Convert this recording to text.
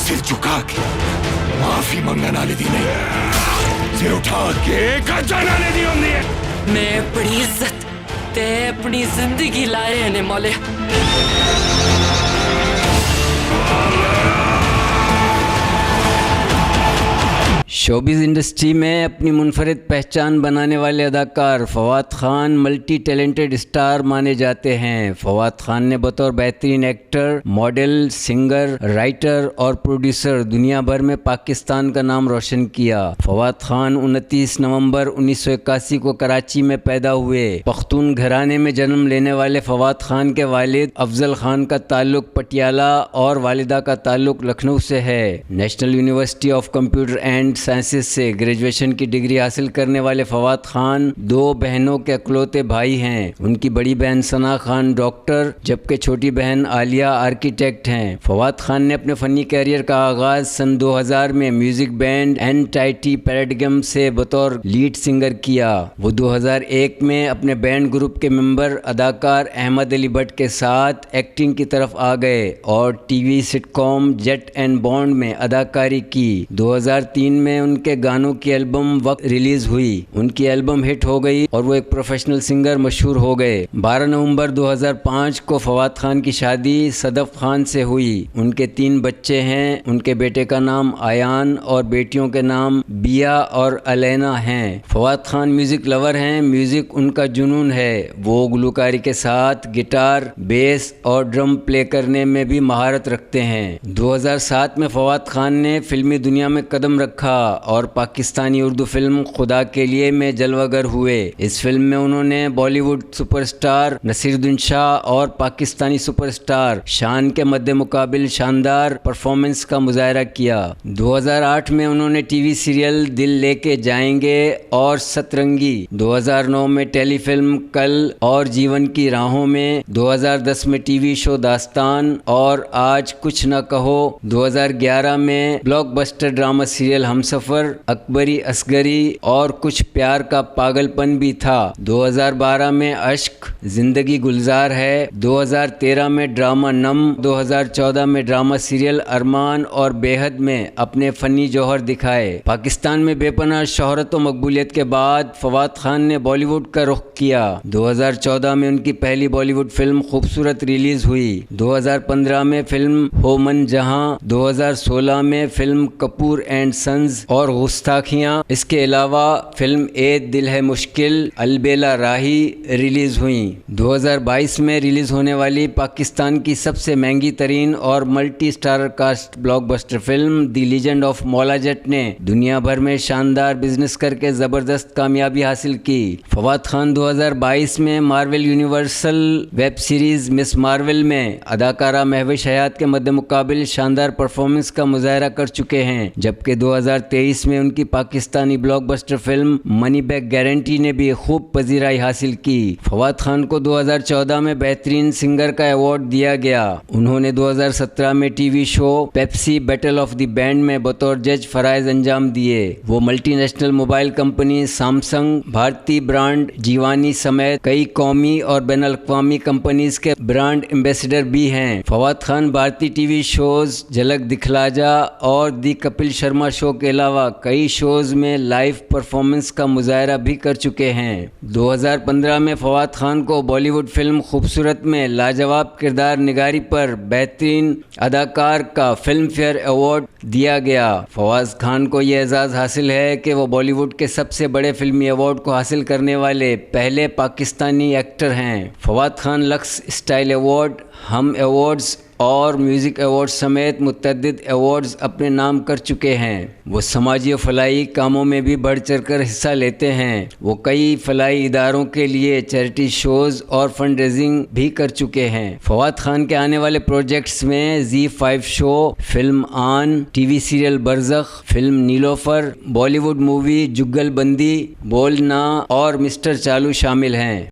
सिर झुका के माफी मंगना ले दी नहीं, सिर उठा के जाना ले दी होंगी है। मैं अपनी इज्जत ते अपनी जिंदगी लाए ने मौले। शोबिज़ इंडस्ट्री में अपनी मुनफरिद पहचान बनाने वाले अदाकार Fawad Khan multi talented star माने जाते हैं। फवाद खान ने बतौर बेहतरीन एक्टर, मॉडल, सिंगर, राइटर और प्रोड्यूसर दुनिया भर में पाकिस्तान का नाम रोशन किया। फवाद खान 29 नवंबर 1981 को कराची में पैदा हुए। पख्तून घराने में जन्म लेने वाले फवाद खान के वालिद अफजल खान का ताल्लुक पटियाला और वालिदा का ताल्लुक लखनऊ से है। National university of computer and sciences से ग्रेजुएशन की डिग्री हासिल करने वाले फवाद खान 2 बहनों के इकलौते भाई हैं। उनकी बड़ी बहन सना खान डॉक्टर जबकि छोटी बहन आलिया आर्किटेक्ट हैं। फवाद खान ने अपने फ़नी कैरियर का आगाज़ सन 2000 में म्यूज़िक बैंड एनटाइटी पैराडिगम से बतौर लीड सिंगर किया। वो 2001 में अपने बैंड ग्रुप के मेंबर अदाकार अहमद अली भट्ट के साथ एक्टिंग की तरफ आ गए और TV sitcom jet and bond में अदाकारी की। 2003 में उनके गानों की एल्बम वक्त रिलीज हुई। उनकी एल्बम हिट हो गई और वो एक प्रोफेशनल सिंगर मशहूर हो गए। 12 नवंबर 2005 को फवाद खान की शादी सदफ खान से हुई। उनके 3 बच्चे हैं। उनके बेटे का नाम आयान और बेटियों के नाम बिया और अलैना हैं। फवाद खान म्यूजिक लवर हैं। म्यूजिक उनका जुनून है। वो गुलकारी के साथ गिटार, बेस और ड्रम प्ले करने में भी महारत रखते हैं। 2007 में फवाद खान ने फिल्मी दुनिया में कदम रखा और पाकिस्तानी उर्दू फिल्म खुदा के लिए में जलवागर हुए। इस फिल्म में उन्होंने बॉलीवुड सुपरस्टार नसीरुद्दीन शाह और पाकिस्तानी सुपरस्टार शान के मद्दे मुकाबिल शानदार परफॉर्मेंस का मुजाहरा किया। 2008 में उन्होंने टीवी सीरियल दिल लेके जाएंगे और सतरंगी, 2009 में टेलीफिल्म कल और जीवन की राहों में, 2010 में टीवी शो दास्तान और आज कुछ न कहो, 2011 में blockbuster drama serial Humsafar, Akbari Asghari और कुछ प्यार का पागलपन भी था। 2012 में अश्क, जिंदगी गुलजार है, 2013 में ड्रामा नम, 2014 में ड्रामा सीरियल अरमान और बेहद में अपने फनी जौहर दिखाए। पाकिस्तान में बेपनाह शोहरत और मकबूलियत के बाद फवाद खान ने बॉलीवुड का रुख किया। 2014 में उनकी पहली बॉलीवुड फिल्म खूबसूरत रिलीज हुई। 2015 में फिल्म हो मन जहां, 2016 में फिल्म कपूर एंड सन्स और गुस्ताखियाँ, इसके अलावा फिल्म ए दिल है मुश्किल, अलबेला राही रिलीज हुई। 2022 में रिलीज होने वाली पाकिस्तान की सबसे महंगी तरीन और multi star cast blockbuster film the legend of Maula Jatt ने दुनिया भर में शानदार बिजनेस करके जबरदस्त कामयाबी हासिल की। फवाद खान 2022 में Marvel universal web series miss Marvel में अदाकारा महविश हयात के मद्दे मुकाबिल शानदार परफॉर्मेंस का मुजाहरा कर चुके हैं, जबकि 2023 में उनकी Pakistani blockbuster film money back guarantee ने भी खूब पजीराई हासिल की। फवाद खान को 2014 में बेहतरीन सिंगर का अवार्ड दिया गया। उन्होंने 2017 में TV show Pepsi battle of the band में बतौर जज फराइज अंजाम दिए। वो मल्टीनेशनल मोबाइल कंपनी सैमसंग, भारतीय ब्रांड जीवानी समेत कई कौमी और बैनुल अक़वामी कंपनीज के ब्रांड एम्बेसडर भी हैं। फवाद खान भारतीय टीवी शोज झलक दिखला जा और दी कपिल शर्मा शो के अलावा कई शोज में लाइव परफॉर्मेंस का मुजाहरा भी कर चुके हैं। 2015 में फवाद खान को बॉलीवुड फिल्म खूबसूरत में लाजवाब किरदार निगारी पर बेहतरीन अदाकार का फिल्म फेयर अवार्ड दिया गया। फवाद खान को यह एजाज़ हासिल है कि वो बॉलीवुड के सबसे बड़े फिल्मी अवार्ड को हासिल करने वाले पहले पाकिस्तानी एक्टर हैं। Fawad Khan lux style award, हम अवार्ड्स और म्यूज़िक अवार्ड समेत मुतअद्दिद अवार्ड्स अपने नाम कर चुके हैं। वो समाजी और फलाही कामों में भी बढ़ चढ़ कर हिस्सा लेते हैं। वो कई फलाही इदारों के लिए चैरिटी शोज़ और फंड रेजिंग भी कर चुके हैं। फवाद खान के आने वाले प्रोजेक्ट्स में ZEE5 show, film Aan, TV serial Barzakh, film Neelofar, Bollywood movie Jugalbandi, बोलना और मिस्टर चालू शामिल हैं।